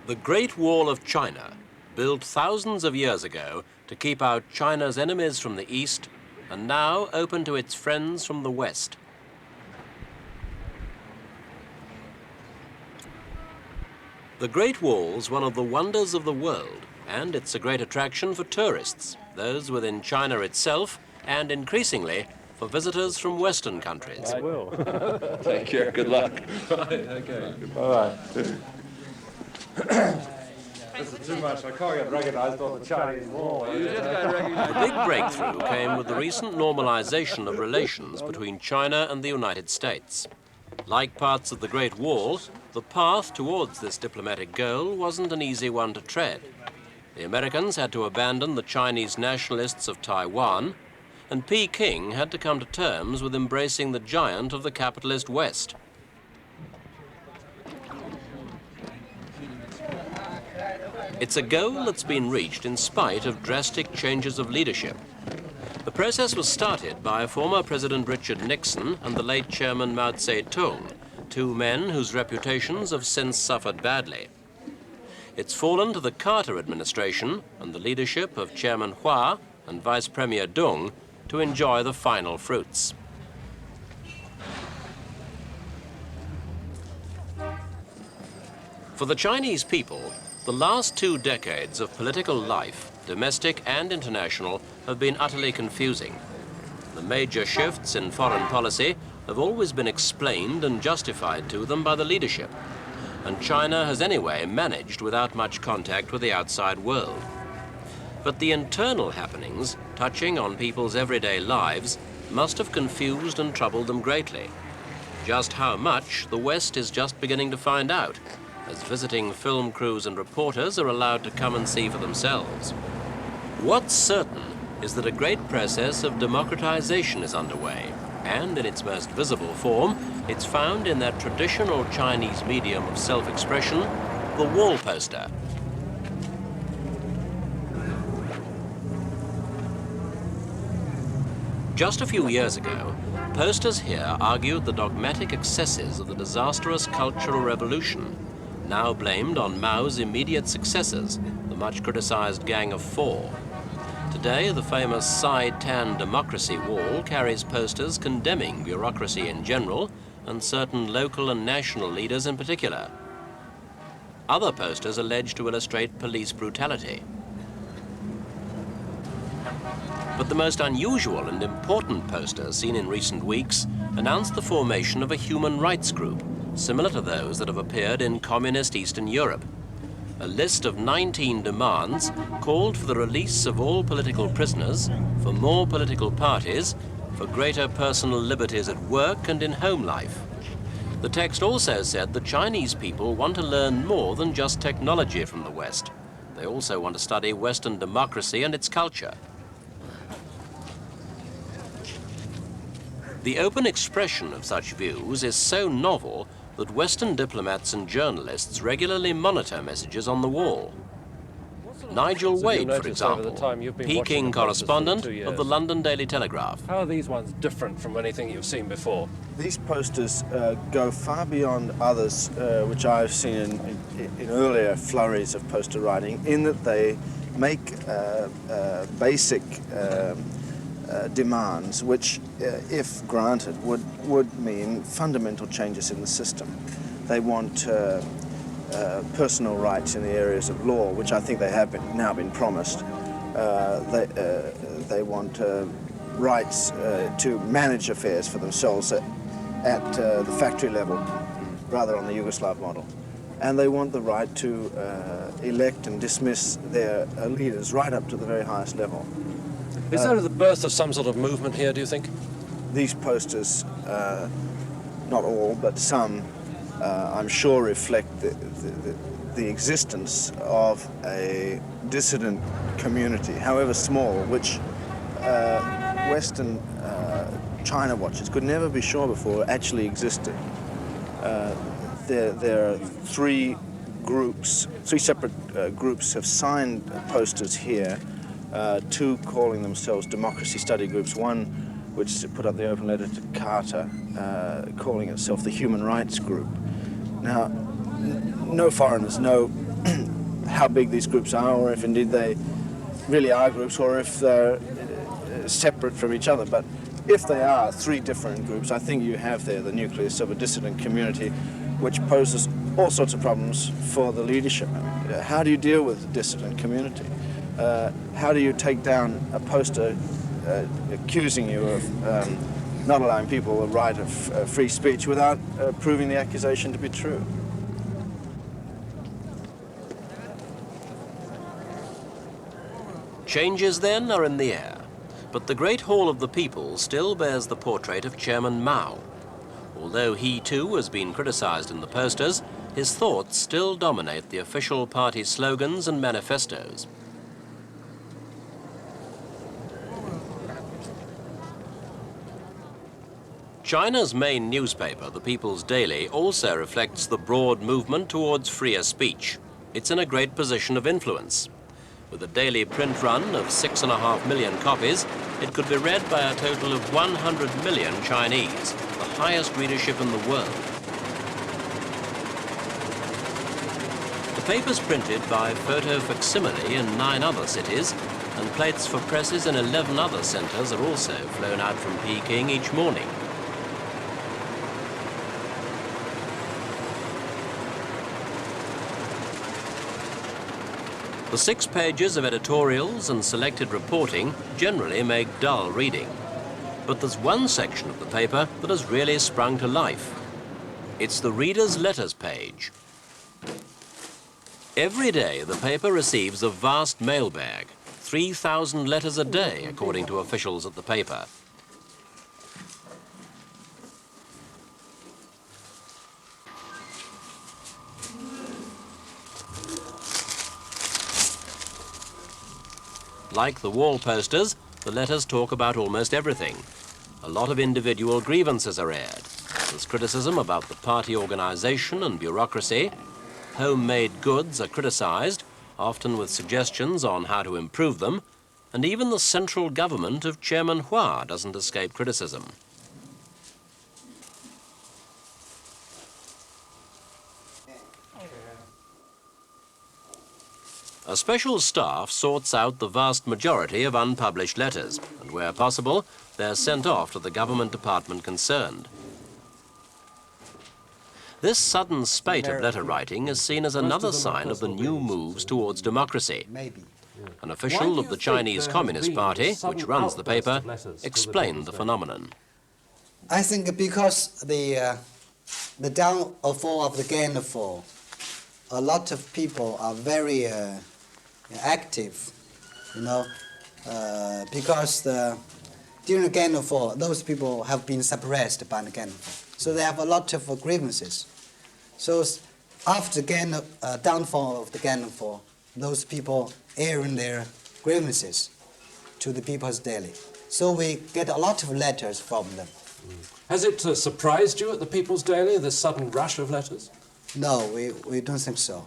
The Great Wall of China, built thousands of years ago to keep out China's enemies from the east, and now open to its friends from the west. The Great Wall's one of the wonders of the world, and it's a great attraction for tourists, those within China itself, and increasingly for visitors from Western countries. I will. Take care, good luck. Right, okay. Bye-bye. This is too much. I can't get recognised on the Chinese wall. You just got recognized. The big breakthrough came with the recent normalization of relations between China and the United States. Like parts of the Great Wall, the path towards this diplomatic goal wasn't an easy one to tread. The Americans had to abandon the Chinese nationalists of Taiwan, and Peking had to come to terms with embracing the giant of the capitalist West. It's a goal that's been reached in spite of drastic changes of leadership. The process was started by former President Richard Nixon and the late Chairman Mao Zedong, two men whose reputations have since suffered badly. It's fallen to the Carter administration and the leadership of Chairman Hua and Vice Premier Deng to enjoy the final fruits. For the Chinese people, the last 2 decades of political life, domestic and international, have been utterly confusing. The major shifts in foreign policy have always been explained and justified to them by the leadership, and China has anyway managed without much contact with the outside world. But the internal happenings, touching on people's everyday lives, must have confused and troubled them greatly. Just how much, the West is just beginning to find out, as visiting film crews and reporters are allowed to come and see for themselves. What's certain is that a great process of democratization is underway, and in its most visible form, it's found in that traditional Chinese medium of self-expression, the wall poster. Just a few years ago, posters here argued the dogmatic excesses of the disastrous Cultural Revolution, now blamed on Mao's immediate successors, the much criticized Gang of Four. Today, the famous side-tan democracy wall carries posters condemning bureaucracy in general and certain local and national leaders in particular. Other posters allege to illustrate police brutality. But the most unusual and important poster seen in recent weeks announced the formation of a human rights group, similar to those that have appeared in communist Eastern Europe. A list of 19 demands called for the release of all political prisoners, for more political parties, for greater personal liberties at work and in home life. The text also said the Chinese people want to learn more than just technology from the West. They also want to study Western democracy and its culture. The open expression of such views is so novel that Western diplomats and journalists regularly monitor messages on the wall. Nigel Wade, for example, Peking correspondent of the London Daily Telegraph. How are these ones different from anything you've seen before? These posters go far beyond others which I've seen in earlier flurries of poster writing, in that they make basic demands which, if granted, would mean fundamental changes in the system. They want personal rights in the areas of law, which I think they have now been promised. They want rights to manage affairs for themselves at the factory level, rather on the Yugoslav model. And they want the right to elect and dismiss their leaders right up to the very highest level. Is there the birth of some sort of movement here, do you think? These posters, not all, but some, I'm sure reflect the existence of a dissident community, however small, which Western China watchers could never be sure before actually existed. There are three separate groups have signed posters here. Two calling themselves democracy study groups, one which put up the open letter to Carter, calling itself the Human Rights Group. Now, no foreigners know how big these groups are, or if indeed they really are groups, or if they're separate from each other. But if they are three different groups, I think you have there the nucleus of a dissident community, which poses all sorts of problems for the leadership. How do you deal with a dissident community? How do you take down a poster accusing you of not allowing people the right of free speech without proving the accusation to be true? Changes then are in the air, but the Great Hall of the People still bears the portrait of Chairman Mao. Although he too has been criticized in the posters, his thoughts still dominate the official party slogans and manifestos. China's main newspaper, the People's Daily, also reflects the broad movement towards freer speech. It's in a great position of influence. With a daily print run of 6.5 million copies, it could be read by a total of 100 million Chinese, the highest readership in the world. The paper's printed by photo facsimile in 9 other cities, and plates for presses in 11 other centres are also flown out from Peking each morning. The 6 pages of editorials and selected reporting generally make dull reading. But there's one section of the paper that has really sprung to life. It's the reader's letters page. Every day the paper receives a vast mailbag, 3,000 letters a day, according to officials at the paper. Like the wall posters, the letters talk about almost everything. A lot of individual grievances are aired. There's criticism about the party organization and bureaucracy. Homemade goods are criticized, often with suggestions on how to improve them. And even the central government of Chairman Hua doesn't escape criticism. A special staff sorts out the vast majority of unpublished letters, and where possible, they're sent off to the government department concerned. This sudden spate of letter writing is seen as another sign of the new moves towards democracy. An official of the Chinese Communist Party, which runs the paper, explained the phenomenon. I think because the downfall of the gainfall, a lot of people are very active, you know, because during the gainfall, those people have been suppressed by the gainfall. So they have a lot of grievances. So after the downfall of the gainfall, those people airing their grievances to the People's Daily. So we get a lot of letters from them. Has it surprised you at the People's Daily, this sudden rush of letters? No, we don't think so.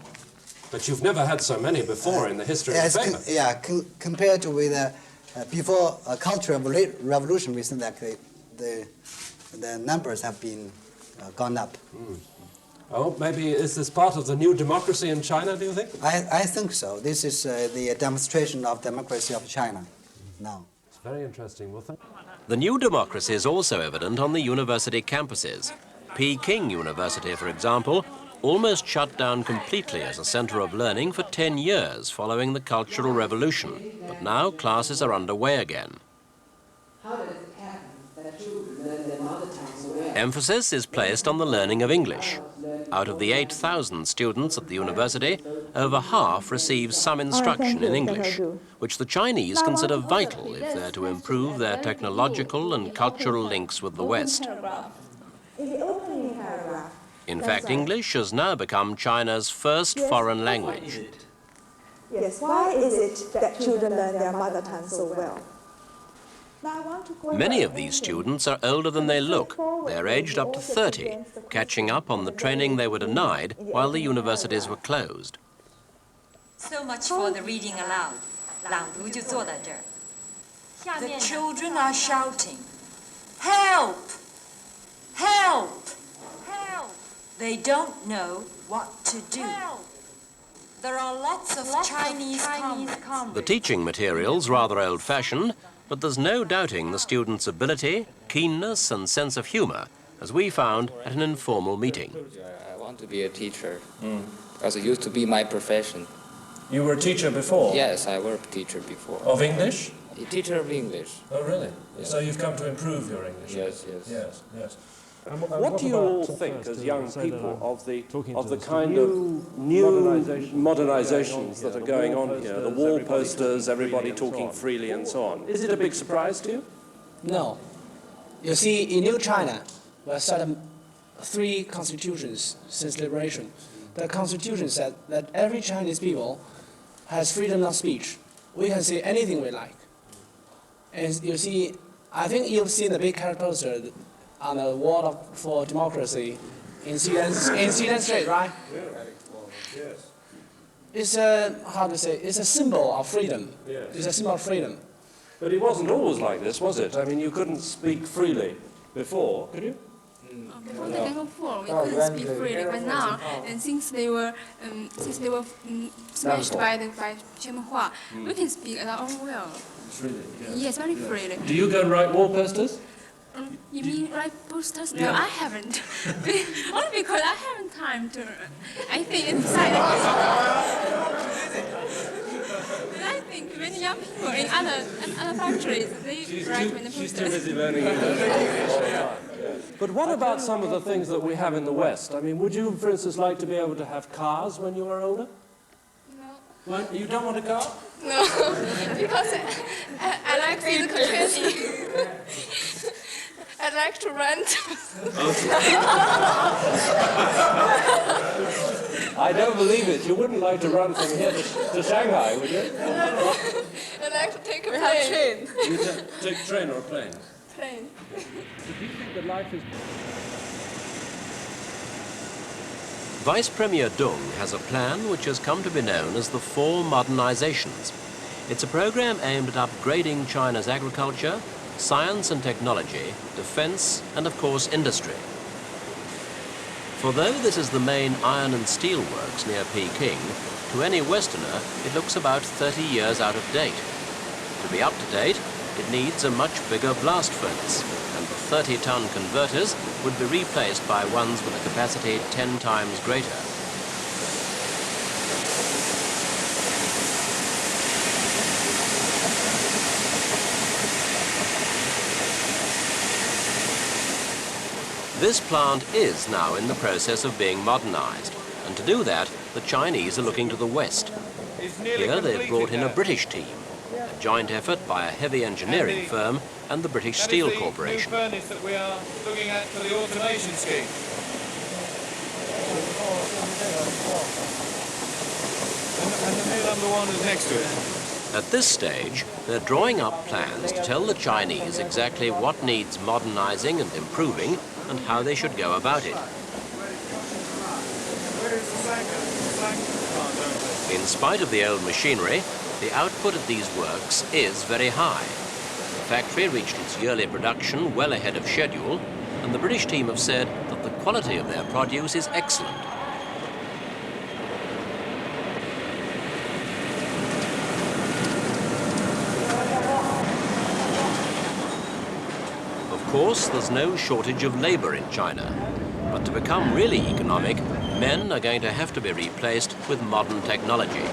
But you've never had so many before in the history of the paper. Compared with before a cultural revolution, we think that the numbers have been gone up. Oh, maybe is this part of the new democracy in China, do you think? I think so. This is the demonstration of democracy of China now. It's very interesting. Well, The new democracy is also evident on the university campuses. Peking University, for example, almost shut down completely as a center of learning for 10 years following the Cultural Revolution. But now classes are underway again. Emphasis is placed on the learning of English. Out of the 8,000 students at the university, over half receive some instruction in English, which the Chinese consider vital if they're to improve their technological and cultural links with the West. In fact, English has now become China's first foreign language. Yes, why is it that children learn their mother tongue so well? Many of these students are older than they look. They're aged up to 30, catching up on the training they were denied while the universities were closed. So much for the reading aloud. 朗读就坐在这儿。 The children are shouting, "Help! Help! Help!" They don't know what to do. There are lots of Chinese comrades. The teaching material's rather old-fashioned, but there's no doubting the students' ability, keenness and sense of humour, as we found at an informal meeting. I want to be a teacher, because it used to be my profession. You were a teacher before? Yes, I were a teacher before. Of English? A teacher of English. Oh, really? Yeah. So you've come to improve your English? Yes, yes. Yes, yes. What do you all think, as young people, of the kind of new modernizations that are going on here? The wall posters, everybody talking freely and so on. Is it a big surprise to you? No. You see, in New China, we have set up 3 constitutions since liberation. The constitution said that every Chinese people has freedom of speech. We can say anything we like. And you see, I think you've seen the big character poster on the wall for democracy in Xilin Street, right? Yes. It's a, how to say, it's a symbol of freedom. Yes. It's a symbol of freedom. But it wasn't always like this, was it? I mean, you couldn't speak freely before, could you? Before the Gang of Four, we couldn't speak freely, but now, and since they were smashed by Chairman Hua, we can speak at our own will. Really? Yes, very freely. Do you go and write wall posters? You mean write posters? No, I haven't. Only because I haven't time to. I think inside. But I think many young people in other factories, they write many posters. She's too busy learning English. But what about some of the things that we have in the West? I mean, would you, for instance, like to be able to have cars when you are older? No. Well, you don't want a car? No, because I like physical training. I like to rent. I don't believe it. You wouldn't like to run from here to Shanghai, would you? I like to take a plane. You take a train or a plane? Plane. Do you think that life is... Vice Premier Dung has a plan which has come to be known as the Four Modernizations. It's a program aimed at upgrading China's agriculture, science and technology, defense, and of course industry. For though this is the main iron and steel works near Peking, to any Westerner it looks about 30 years out of date. To be up to date, it needs a much bigger blast furnace, and the 30-ton converters would be replaced by ones with a capacity 10 times greater. This plant is now in the process of being modernized, and to do that, the Chinese are looking to the West. Here they've brought in a British team, a joint effort by a heavy engineering firm and the British Steel Corporation. That is the new furnace that we are looking at for the automation scheme. And the new number 1 is next to it. At this stage, they're drawing up plans to tell the Chinese exactly what needs modernizing and improving and how they should go about it. In spite of the old machinery, the output at these works is very high. The factory reached its yearly production well ahead of schedule, and the British team have said that the quality of their produce is excellent. Of course, there's no shortage of labor in China, but to become really economic, men are going to have to be replaced with modern technology.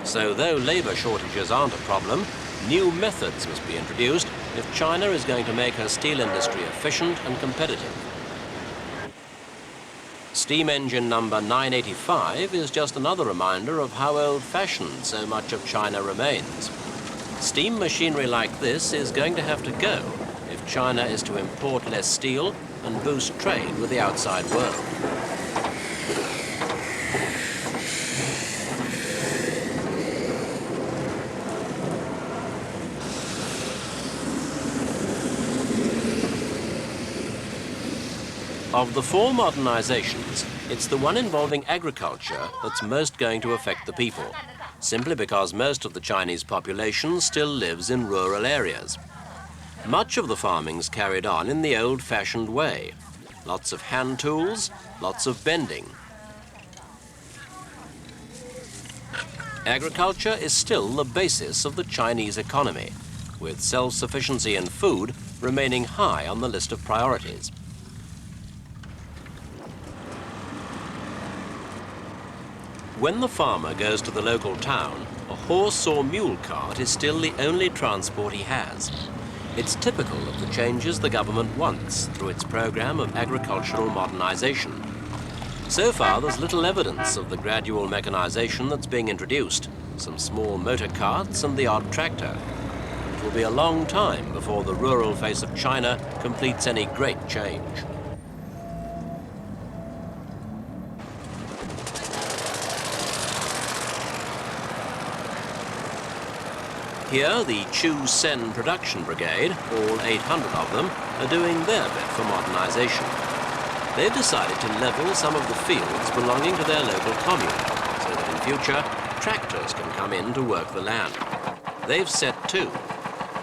So though labor shortages aren't a problem, new methods must be introduced if China is going to make her steel industry efficient and competitive. Steam engine number 985 is just another reminder of how old-fashioned so much of China remains. Steam machinery like this is going to have to go if China is to import less steel and boost trade with the outside world. Of the four modernizations, it's the one involving agriculture that's most going to affect the people, simply because most of the Chinese population still lives in rural areas. Much of the farming's carried on in the old-fashioned way. Lots of hand tools, lots of bending. Agriculture is still the basis of the Chinese economy, with self-sufficiency in food remaining high on the list of priorities. When the farmer goes to the local town, a horse or mule cart is still the only transport he has. It's typical of the changes the government wants through its program of agricultural modernization. So far, there's little evidence of the gradual mechanization that's being introduced, some small motor carts and the odd tractor. It will be a long time before the rural face of China completes any great change. Here, the Chu Sen Production Brigade, all 800 of them, are doing their bit for modernization. They've decided to level some of the fields belonging to their local commune, so that in future, tractors can come in to work the land. They've set two,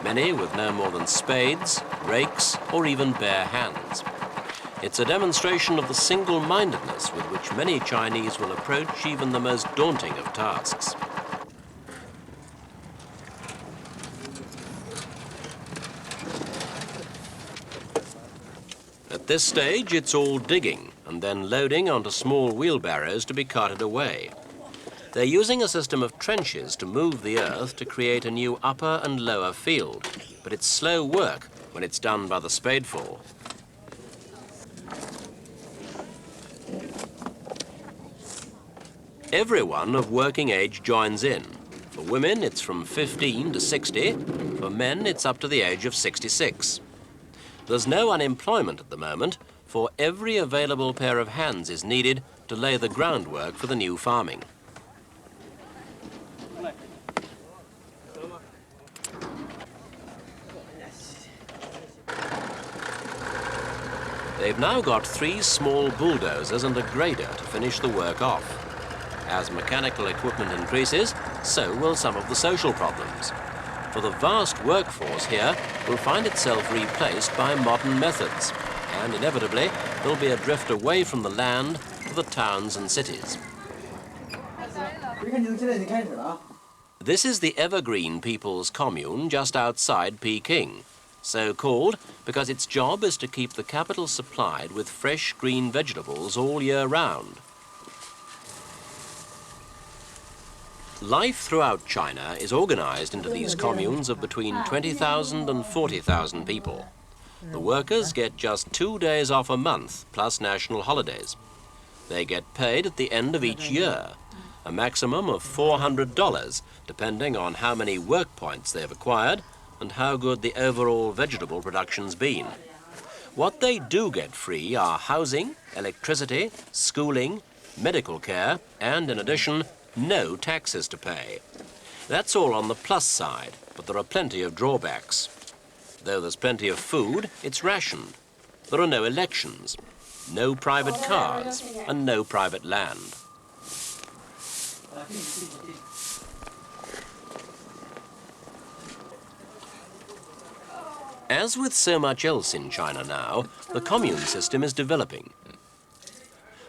many with no more than spades, rakes, or even bare hands. It's a demonstration of the single-mindedness with which many Chinese will approach even the most daunting of tasks. At this stage, it's all digging and then loading onto small wheelbarrows to be carted away. They're using a system of trenches to move the earth to create a new upper and lower field, but it's slow work when it's done by the spadeful. Everyone of working age joins in. For women, it's from 15 to 60. For men, it's up to the age of 66. There's no unemployment at the moment, for every available pair of hands is needed to lay the groundwork for the new farming. They've now got 3 small bulldozers and a grader to finish the work off. As mechanical equipment increases, so will some of the social problems. For the vast workforce here will find itself replaced by modern methods, and inevitably there'll be a drift away from the land to the towns and cities. This is the Evergreen People's Commune just outside Peking, so called because its job is to keep the capital supplied with fresh green vegetables all year round. Life throughout China is organized into these communes of between 20,000 and 40,000 people. The workers get just 2 days off a month, plus national holidays. They get paid at the end of each year, a maximum of $400, depending on how many work points they've acquired and how good the overall vegetable production's been. What they do get free are housing, electricity, schooling, medical care, and in addition, no taxes to pay. That's all on the plus side, but there are plenty of drawbacks. Though there's plenty of food, it's rationed. There are no elections, no private cars, and no private land. As with so much else in China now, the commune system is developing.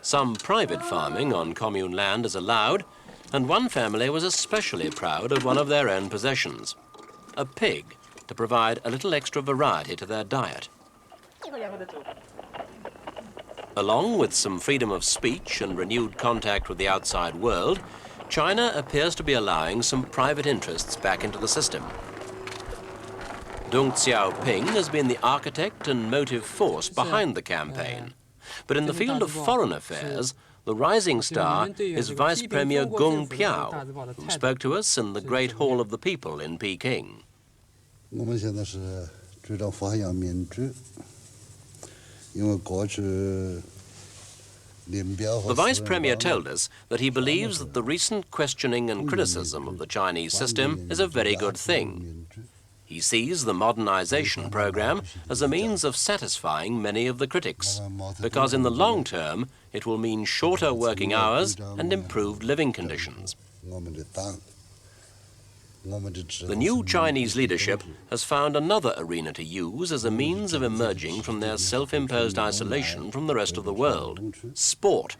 Some private farming on commune land is allowed, and one family was especially proud of one of their own possessions, a pig, to provide a little extra variety to their diet. Along with some freedom of speech and renewed contact with the outside world, China appears to be allowing some private interests back into the system. Deng Xiaoping has been the architect and motive force behind the campaign. But in the field of foreign affairs, the rising star is Vice Premier Geng Piao, who spoke to us in the Great Hall of the People in Peking. The Vice Premier told us that he believes that the recent questioning and criticism of the Chinese system is a very good thing. He sees the modernization program as a means of satisfying many of the critics, because in the long term, it will mean shorter working hours and improved living conditions. The new Chinese leadership has found another arena to use as a means of emerging from their self-imposed isolation from the rest of the world: sport.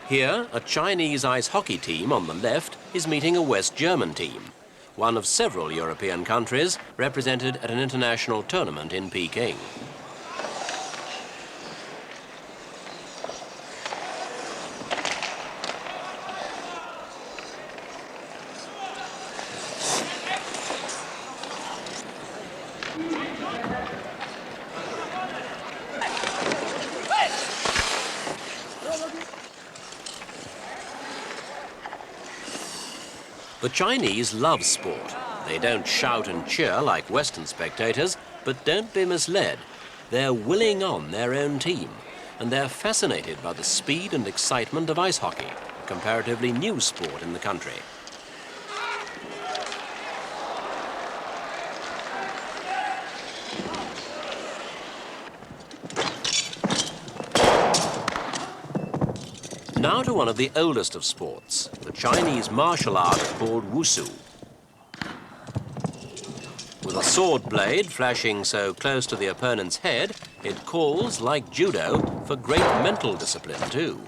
Here, a Chinese ice hockey team on the left is meeting a West German team, one of several European countries represented at an international tournament in Peking. The Chinese love sport. They don't shout and cheer like Western spectators, but don't be misled. They're willing on their own team, and they're fascinated by the speed and excitement of ice hockey, a comparatively new sport in the country. Now to one of the oldest of sports, the Chinese martial art called wushu. With a sword blade flashing so close to the opponent's head, it calls, like judo, for great mental discipline too.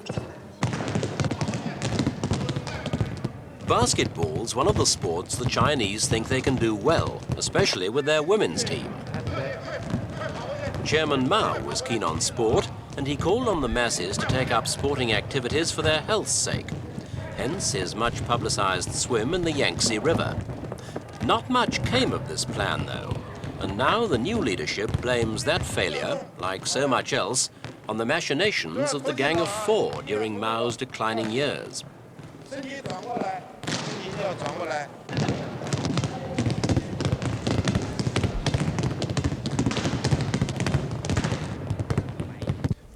Basketball's one of the sports the Chinese think they can do well, especially with their women's team. Chairman Mao was keen on sport, and he called on the masses to take up sporting activities for their health's sake. Hence his much publicized swim in the Yangtze River. Not much came of this plan, though, and now the new leadership blames that failure, like so much else, on the machinations of the Gang of Four during Mao's declining years.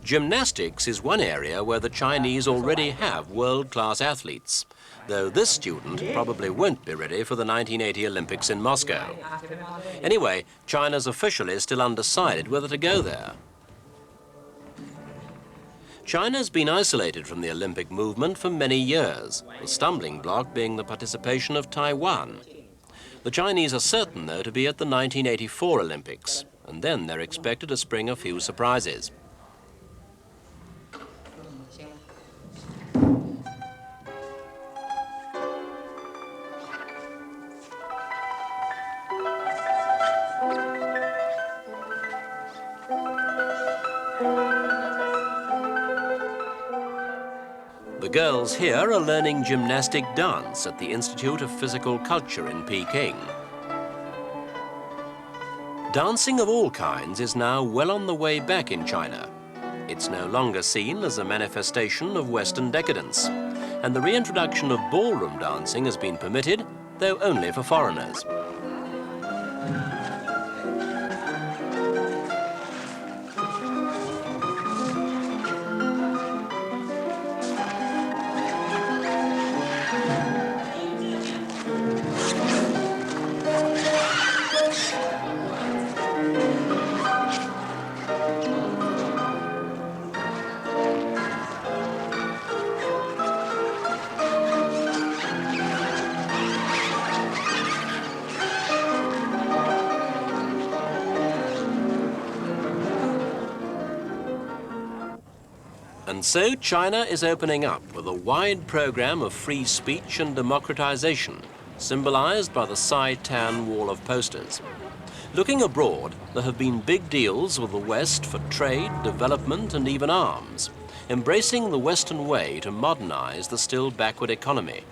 Gymnastics is one area where the Chinese already have world-class athletes, though this student probably won't be ready for the 1980 Olympics in Moscow. Anyway, China's officially still undecided whether to go there. China's been isolated from the Olympic movement for many years, the stumbling block being the participation of Taiwan. The Chinese are certain, though, to be at the 1984 Olympics, and then they're expected to spring a few surprises. The girls here are learning gymnastic dance at the Institute of Physical Culture in Peking. Dancing of all kinds is now well on the way back in China. It's no longer seen as a manifestation of Western decadence, and the reintroduction of ballroom dancing has been permitted, though only for foreigners. And so China is opening up with a wide program of free speech and democratization, symbolized by the Sai-Tan wall of posters. Looking abroad, there have been big deals with the West for trade, development, and even arms, embracing the Western way to modernize the still backward economy.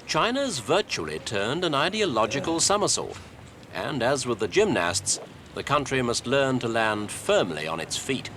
China's virtually turned an ideological somersault, and as with the gymnasts, the country must learn to land firmly on its feet.